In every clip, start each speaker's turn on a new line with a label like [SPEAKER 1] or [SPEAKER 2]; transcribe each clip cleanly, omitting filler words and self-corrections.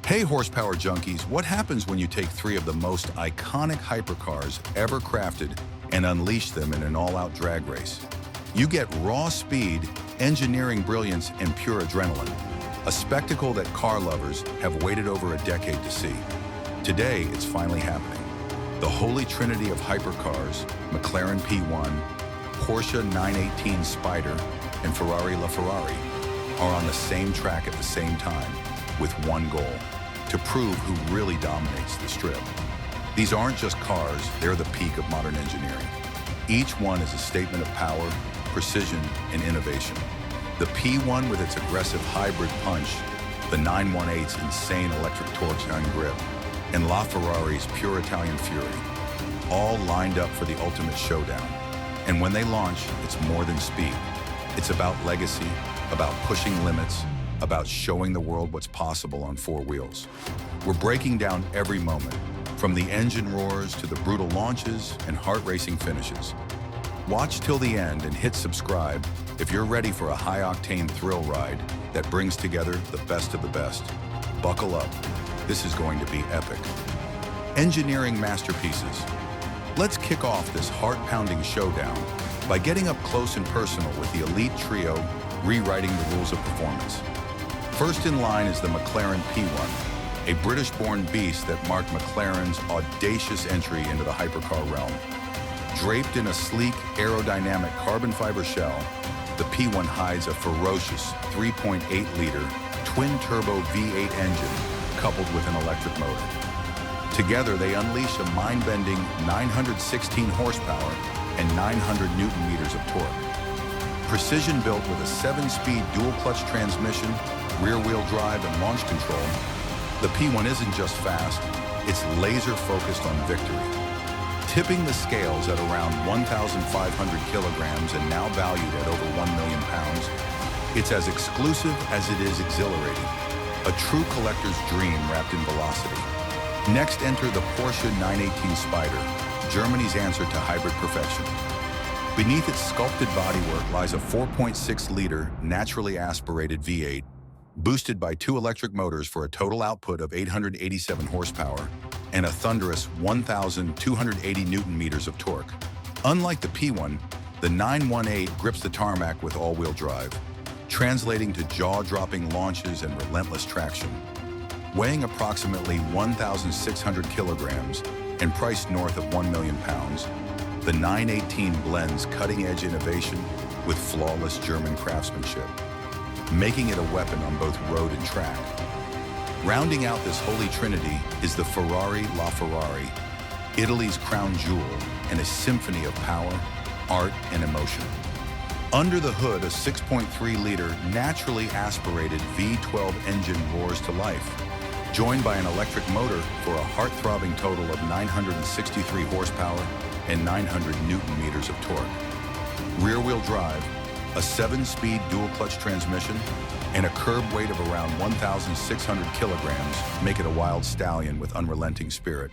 [SPEAKER 1] Hey horsepower junkies, what happens when you take three of the most iconic hypercars ever crafted and unleash them in an all-out drag race? You get raw speed, engineering brilliance, and pure adrenaline, a spectacle that car lovers have waited over a decade to see. Today, it's finally happening. The holy trinity of hypercars, McLaren P1, Porsche 918 Spider, and Ferrari LaFerrari, are on the same track at the same time, with one goal: to prove who really dominates the strip. These aren't just cars, they're the peak of modern engineering. Each one is a statement of power, precision, and innovation. The P1 with its aggressive hybrid punch, the 918's insane electric torque and grip, and LaFerrari's pure Italian fury, all lined up for the ultimate showdown. And when they launch, it's more than speed. It's about legacy, about pushing limits, about showing the world what's possible on four wheels. We're breaking down every moment, from the engine roars to the brutal launches and heart-racing finishes. Watch till the end and hit subscribe if you're ready for a high-octane thrill ride that brings together the best of the best. Buckle up. This is going to be epic. Engineering masterpieces. Let's kick off this heart-pounding showdown by getting up close and personal with the elite trio rewriting the rules of performance. First in line is the McLaren P1, a British-born beast that marked McLaren's audacious entry into the hypercar realm. Draped in a sleek, aerodynamic carbon fiber shell, the P1 hides a ferocious 3.8-liter twin-turbo V8 engine coupled with an electric motor. Together, they unleash a mind-bending 916 horsepower and 900 Newton-meters of torque. Precision built with a 7-speed dual-clutch transmission, rear-wheel drive, and launch control, the P1 isn't just fast, it's laser-focused on victory. Tipping the scales at around 1,500 kilograms and now valued at over 1 million pounds, it's as exclusive as it is exhilarating, a true collector's dream wrapped in velocity. Next, enter the Porsche 918 Spider, Germany's answer to hybrid perfection. Beneath its sculpted bodywork lies a 4.6-liter naturally aspirated V8, boosted by two electric motors for a total output of 887 horsepower and a thunderous 1,280 Newton-meters of torque. Unlike the P1, the 918 grips the tarmac with all-wheel drive, translating to jaw-dropping launches and relentless traction. Weighing approximately 1,600 kilograms and priced north of 1 million pounds, the 918 blends cutting-edge innovation with flawless German craftsmanship, making it a weapon on both road and track. Rounding out this holy trinity is the Ferrari LaFerrari, Italy's crown jewel and a symphony of power, art, and emotion. Under the hood, a 6.3-liter naturally aspirated V12 engine roars to life, joined by an electric motor for a heart-throbbing total of 963 horsepower and 900 Newton-meters of torque. Rear-wheel drive, a 7-speed dual-clutch transmission, and a curb weight of around 1,600 kilograms make it a wild stallion with unrelenting spirit.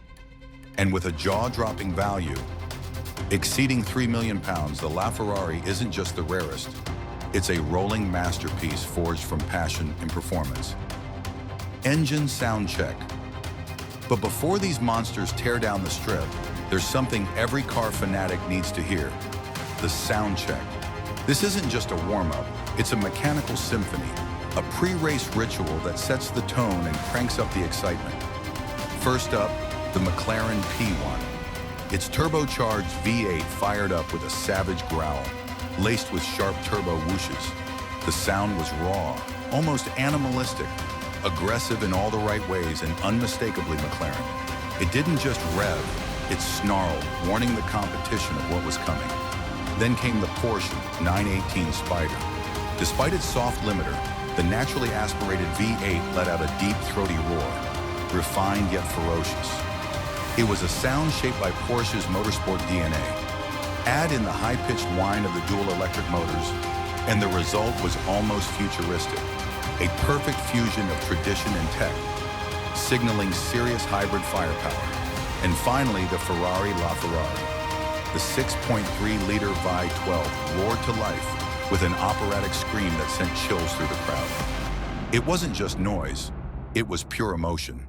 [SPEAKER 1] And with a jaw-dropping value exceeding 3 million pounds, the LaFerrari isn't just the rarest. It's a rolling masterpiece forged from passion and performance. Engine sound check. But before these monsters tear down the strip, there's something every car fanatic needs to hear: the sound check. This isn't just a warm-up, it's a mechanical symphony, a pre-race ritual that sets the tone and cranks up the excitement. First up, the McLaren P1. Its turbocharged V8 fired up with a savage growl, laced with sharp turbo whooshes. The sound was raw, almost animalistic, aggressive in all the right ways and unmistakably McLaren. It didn't just rev, it snarled, warning the competition of what was coming. Then came the Porsche 918 Spider. Despite its soft limiter, the naturally aspirated V8 let out a deep, throaty roar, refined yet ferocious. It was a sound shaped by Porsche's motorsport DNA. Add in the high-pitched whine of the dual electric motors, and the result was almost futuristic, a perfect fusion of tradition and tech, signaling serious hybrid firepower. And finally, the Ferrari LaFerrari. The 6.3-liter V12 roared to life with an operatic scream that sent chills through the crowd. It wasn't just noise. It was pure emotion.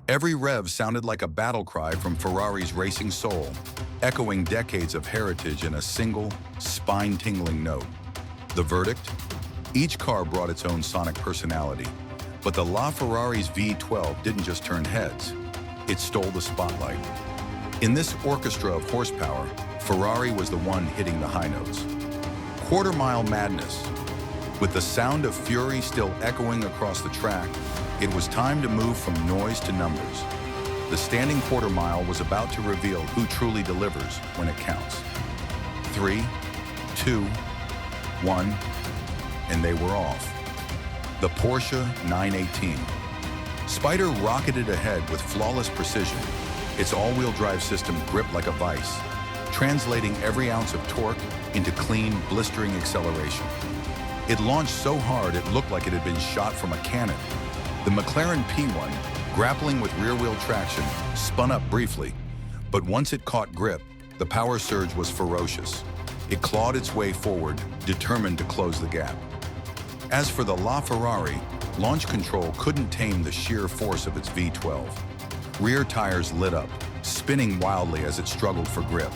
[SPEAKER 1] Every rev sounded like a battle cry from Ferrari's racing soul, echoing decades of heritage in a single, spine-tingling note. The verdict? Each car brought its own sonic personality, but the LaFerrari's V12 didn't just turn heads, it stole the spotlight. In this orchestra of horsepower, Ferrari was the one hitting the high notes. Quarter-mile madness. With the sound of fury still echoing across the track, it was time to move from noise to numbers. The standing quarter mile was about to reveal who truly delivers when it counts. 3, 2, 1, and they were off. The Porsche 918. Spider rocketed ahead with flawless precision, its all-wheel drive system gripped like a vice, translating every ounce of torque into clean, blistering acceleration. It launched so hard it looked like it had been shot from a cannon. The McLaren P1, grappling with rear-wheel traction, spun up briefly, but once it caught grip, the power surge was ferocious. It clawed its way forward, determined to close the gap. As for the LaFerrari, launch control couldn't tame the sheer force of its V12. Rear tires lit up, spinning wildly as it struggled for grip.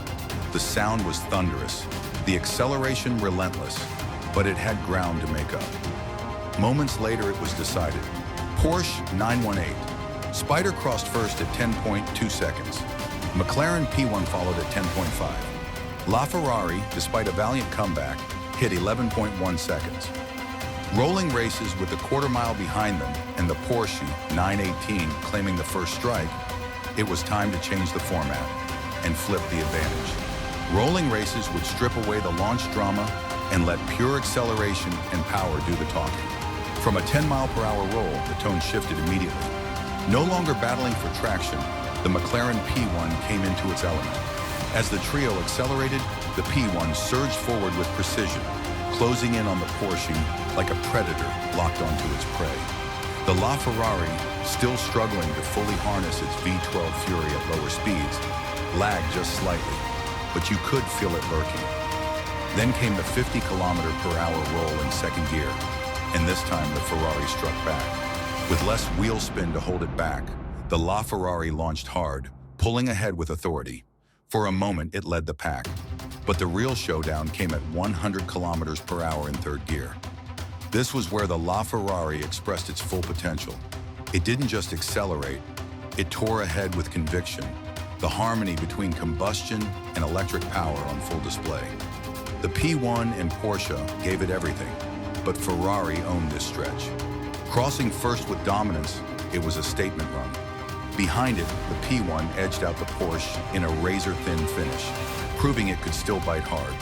[SPEAKER 1] The sound was thunderous, the acceleration relentless, but it had ground to make up. Moments later, it was decided. Porsche 918. Spider crossed first at 10.2 seconds. McLaren P1 followed at 10.5. LaFerrari, despite a valiant comeback, hit 11.1 seconds. Rolling races with the quarter mile behind them and the Porsche 918 claiming the first strike, it was time to change the format and flip the advantage. Rolling races would strip away the launch drama and let pure acceleration and power do the talking. From a 10-mile-per-hour roll, the tone shifted immediately. No longer battling for traction, the McLaren P1 came into its element. As the trio accelerated, the P1 surged forward with precision, closing in on the Porsche like a predator locked onto its prey. The LaFerrari, still struggling to fully harness its V12 fury at lower speeds, lagged just slightly, but you could feel it lurking. Then came the 50-kilometer-per-hour roll in second gear, and this time the Ferrari struck back. With less wheel spin to hold it back, the LaFerrari launched hard, pulling ahead with authority. For a moment, it led the pack, but the real showdown came at 100 kilometers per hour in third gear. This was where the LaFerrari expressed its full potential. It didn't just accelerate, it tore ahead with conviction, the harmony between combustion and electric power on full display. The P1 and Porsche gave it everything, but Ferrari owned this stretch. Crossing first with dominance, it was a statement run. Behind it, the P1 edged out the Porsche in a razor-thin finish, proving it could still bite hard.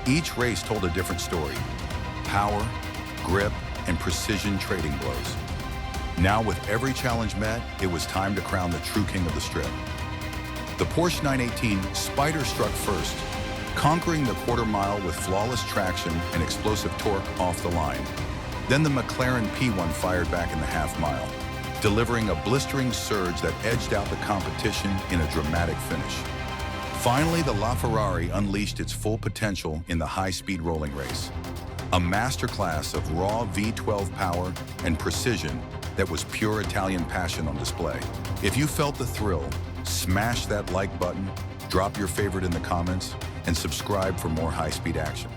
[SPEAKER 1] Each race told a different story. Power, grip, and precision trading blows. Now with every challenge met, it was time to crown the true king of the strip. The Porsche 918 Spider struck first, conquering the quarter mile with flawless traction and explosive torque off the line. Then the McLaren P1 fired back in the half mile, delivering a blistering surge that edged out the competition in a dramatic finish. Finally, the LaFerrari unleashed its full potential in the high-speed rolling race, a masterclass of raw V12 power and precision that was pure Italian passion on display. If you felt the thrill, smash that like button, drop your favorite in the comments, and subscribe for more high-speed action.